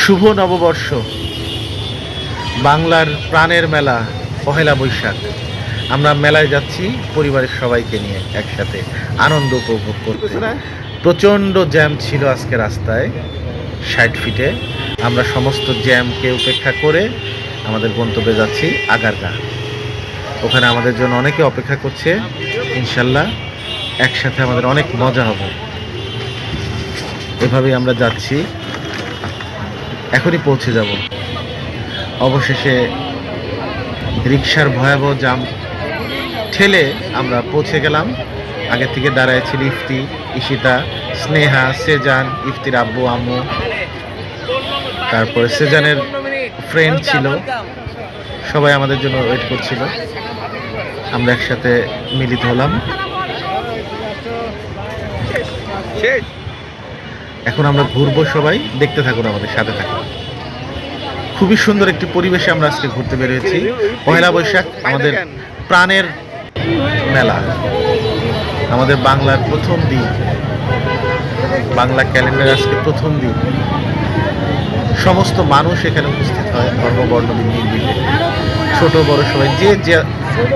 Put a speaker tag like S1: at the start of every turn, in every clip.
S1: শুভ নববর্ষ, বাংলার প্রাণের মেলা পহেলা বৈশাখ। আমরা মেলায় যাচ্ছি পরিবারের সবাইকে নিয়ে একসাথে আনন্দ উপভোগ করতে। প্রচণ্ড জ্যাম ছিল আজকে রাস্তায় 60 ফিটে। আমরা সমস্ত জ্যামকে উপেক্ষা করে আমাদের গন্তব্যে যাচ্ছি আগারগা। ওখানে আমাদের জন্য অনেকে অপেক্ষা করছে। ইনশাল্লাহ একসাথে আমাদের অনেক মজা হবে। এভাবেই আমরা যাচ্ছি, এখনই পৌঁছে যাব। অবশেষে রিকশার ভয়াবহ জাম ঠেলে আমরা পৌঁছে গেলাম। আগে থেকে দাঁড়ায় ছিল ইফতি, ঈশিতা, স্নেহা, সেজান, ইফতির আব্বু আম্মু, তারপরে সেজানের ফ্রেন্ড ছিল, সবাই আমাদের জন্য ওয়েট করছিল। আমরা একসাথে মিলিত হলাম। এখন আমরা ঘুরবো, সবাই দেখতে থাকুন, আমাদের সাথে থাকুন। খুবই সুন্দর একটি পরিবেশে আমরা আজকে ঘুরতে বেরিয়েছি। পহেলা বৈশাখ আমাদের প্রাণের মেলা, আমাদের বাংলার প্রথম দিন, বাংলা ক্যালেন্ডার আজকে প্রথম দিন। সমস্ত মানুষ এখানে উপস্থিত হয়, ধর্ম বর্ণ নির্বিশেষে, ছোট বড় সবাই যে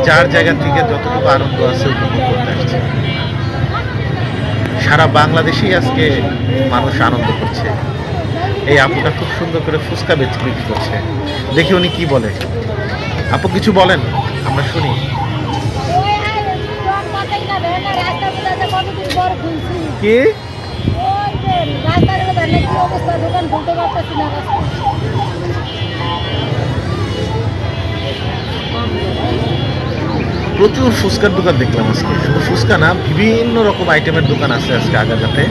S1: যার জায়গা থেকে যতটুকু আনন্দ আছে উপভোগ করতে আসছে। সারা বাংলাদেশেই আজকে মানুষ আনন্দ করছে। এই আপুটা খুব সুন্দর করে ফুচকা বিক্রি করছে, দেখি উনি কি বলে। আপু কিছু বলেন, আমরা শুনি। কি প্রচুর ফুচকার দোকান দেখলাম আজকে। শুধু ফুচকা না, বিভিন্ন রকম আইটেমের দোকান আছে আজকে আগারগাতে।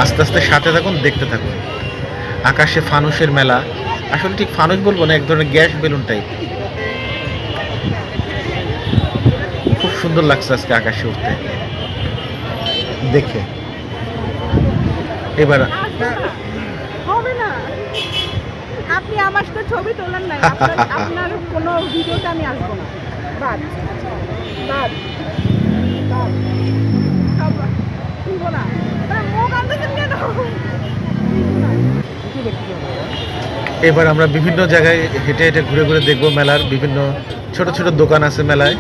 S1: আস্তে আস্তে সাথে থাকুন, দেখতে থাকুন। আকাশে ফানুসের মেলা, আসলে ঠিক ফানুস বলবো না, এক ধরনের গ্যাস বেলুন টাইপ। খুব সুন্দর লাগছে আজকে আকাশে উঠতে দেখে। এবার
S2: হবে না, আপনি আমার সাথে ছবি তোলেন না, আপনার কোনো ভিডিওতে আমি আসবো না। বাদ বাদ বাদ তুলবো না। মুখ আনতেছেন কেন?
S1: এবার আমরা বিভিন্ন জায়গায় হেঁটে হেঁটে ঘুরে ঘুরে দেখবো। মেলার বিভিন্ন ছোট ছোট দোকান আছে মেলায়,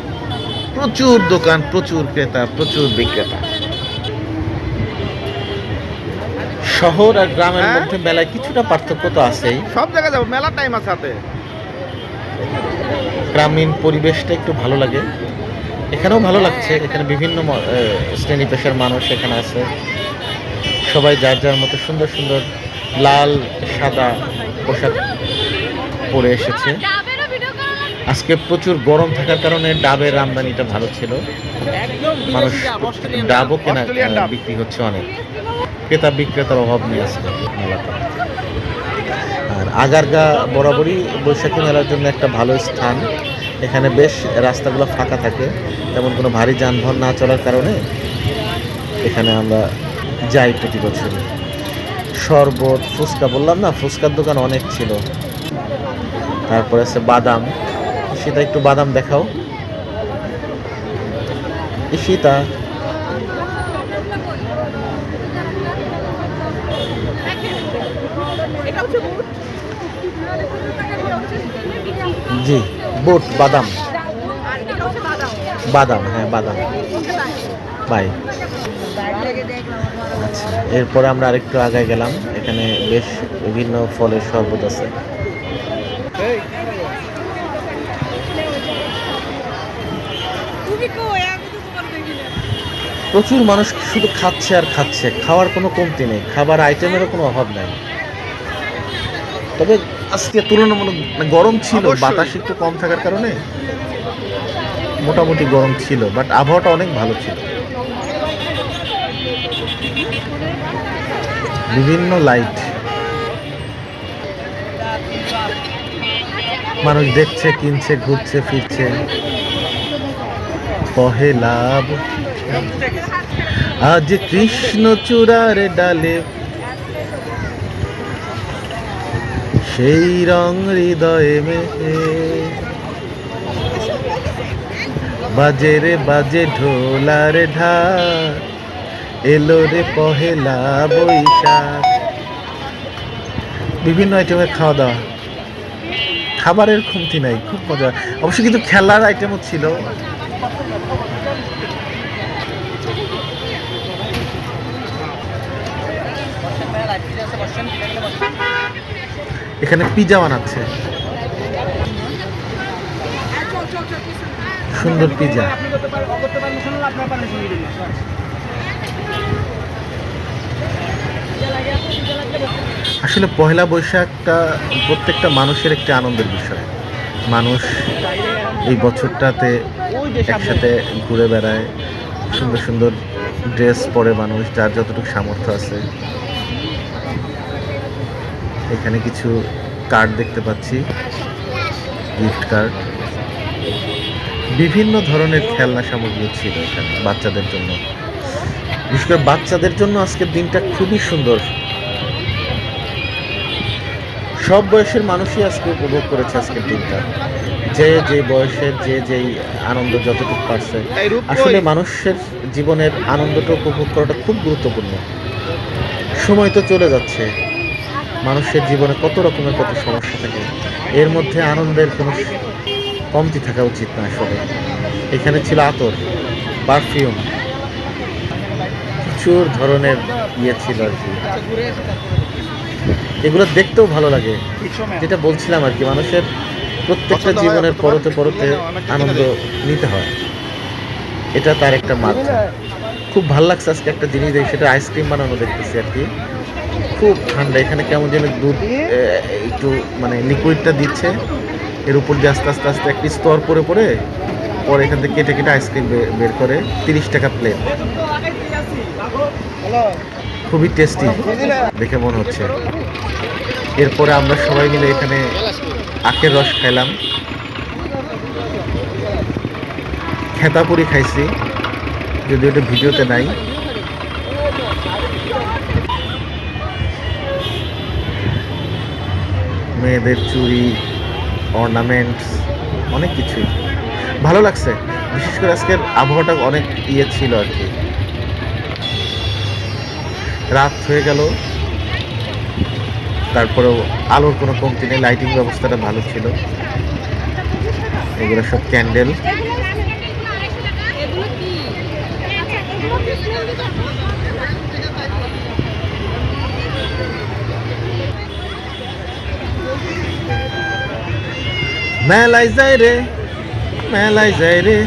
S1: প্রচুর দোকান, প্রচুর ক্রেতা, প্রচুর বিক্রেতা। শহর আর গ্রামের মধ্যে মেলায় কিছুটা পার্থক্য তো আছেই।
S3: সব জায়গায় যাবো, মেলার টাইম আছে হাতে।
S1: গ্রামীণ পরিবেশটা একটু ভালো লাগে, এখানেও ভালো লাগছে। এখানে বিভিন্ন শ্রেণী পেশার মানুষ এখানে আছে, সবাই যার যার মতো সুন্দর সুন্দর লাল সাদা পোশাক পরে এসেছে। আজকে প্রচুর গরম থাকার কারণে ডাবের আমদানিটা ভালো ছিল, মানুষ ডাবও কেনা বিক্রি হচ্ছে অনেক। ক্রেতা বিক্রেতার অভাব নেই আজকে মেলাতে। আর আগারগা বরাবরই বৈশাখী মেলার জন্য একটা ভালো স্থান। এখানে বেশ রাস্তাগুলো ফাঁকা থাকে, তেমন কোনো ভারী যানবাহন না চলার কারণে এখানে আমরা যাই প্রতি বছর। শরবত, ফুচকা, বললাম না ফুচকার দোকান অনেক ছিল। তারপরে আছে বাদাম। ঈশিতা একটু বাদাম দেখাও। ঈশিতা জি, বুট, বাদাম, বাদাম, হ্যাঁ বাদাম। বাই। আচ্ছা, এরপরে আমরা আরেকটু আগায় গেলাম। এখানে বেশ বিভিন্ন ফলের শরবত আছে। প্রচুর মানুষ শুধু খাচ্ছে আর খাচ্ছে, খাওয়ার কোনো কমতি নেই, খাবার আইটেমেরও কোনো অভাব নাই। তবে আজকে তুলনামূলক গরম ছিল, বাতাস একটু কম থাকার কারণে মোটামুটি গরম ছিল, বাট আবহাওয়াটা অনেক ভালো ছিল। বিভিন্ন লাইট, মানুষ দেখছে, কিনছে, ঘুরছে ফিরছে। পহেলা আজ কৃষ্ণচূড়ার ডালে, সেই রং হৃদয়ে মেশে, বাজে রে বাজে ঢোলার ঢাক, এলো রে পহেলা বৈশাখ। বিভিন্ন আইটেমের খাওয়া দাওয়া, খাবারের কমতি নাই, খুব মজা। অবশ্য কিন্তু খেলার আইটেমও ছিল। এখানে পিজা বানাচ্ছে, সুন্দর পিজা। আসলে পহেলা বৈশাখটা প্রত্যেকটা মানুষের একটি আনন্দের বিষয়। মানুষ এই বছরটাতে একসাথে ঘুরে বেড়ায়, সুন্দর সুন্দর ড্রেস পরে মানুষ যার যতটুকু সামর্থ্য আছে। এখানে কিছু কার্ড দেখতে পাচ্ছি, গিফট কার্ড, বিভিন্ন ধরনের খেলনা সামগ্রী ছিল এখানে বাচ্চাদের জন্য। বিশেষ করে বাচ্চাদের জন্য আজকের দিনটা খুবই সুন্দর। সব বয়সের মানুষই আজকে উপভোগ করেছে আজকের দিনটা, যে যে বয়সের যে যেই আনন্দ যতটুকু পারছে। আসলে মানুষের জীবনের আনন্দটা উপভোগ করাটা খুব গুরুত্বপূর্ণ। সময় তো চলে যাচ্ছে, মানুষের জীবনে কত রকমের কত সমস্যা থাকে, এর মধ্যে আনন্দের কোনো কমতি থাকা উচিত না। আসলে এখানে ছিল আতর, পারফিউম, প্রচুর ধরনের ইয়ে ছিল আর কি। এগুলো দেখতেও ভালো লাগে, যেটা বলছিলাম আর কি, মানুষের প্রত্যেকটা জীবনের পরতে পরতে আনন্দ নিতে হয়, এটা তার একটা মাধ্যম। খুব ভালো লাগছে আজকে একটা জিনিস দেখি, সেটা আইসক্রিম বানানো দেখতেছি আর কি। খুব ঠান্ডা, এখানে কেমন যেন দুধ একটু মানে লিকুইডটা দিচ্ছে, এর উপর দিয়ে আস্তে আস্তে আস্তে একটি স্তর পরে পরে পরে এখান থেকে কেটে কেটে আইসক্রিম বের করে। 30 টাকা প্লেট, খুবই টেস্টি দেখে মনে হচ্ছে। এরপরে আমরা সবাই মিলে এখানে আখের রস খাইলাম, খেতাপুরি খাইছি, যদিও এটা ভিডিওতে নাই। মেয়েদের চুড়ি, অর্নামেন্টস, অনেক কিছুই ভালো লাগছে। বিশেষ করে আজকের আবহাওয়াটা অনেক ইয়ে ছিল আর কি। রাত হয়ে গেল, তারপরেও আলোর কোনো কমতি নেই, লাইটিং ব্যবস্থাটা ভালো ছিল। এগুলো সব ক্যান্ডেল। মেলায় যায় রে, মেলায় যায় রে,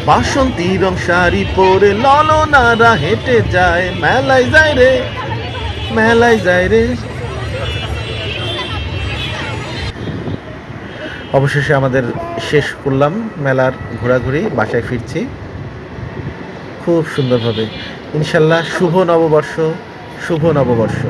S1: বাসন্তী রং শাড়ি পরে ললনারা হেঁটে যায়। মেলায় যায় রে, মেলায় যায় রে। অবশেষে আমাদের শেষ করলাম মেলার ঘোরাঘুরি, বাসায় ফিরছি খুব সুন্দরভাবে। ইনশাল্লাহ শুভ নববর্ষ, শুভ নববর্ষ।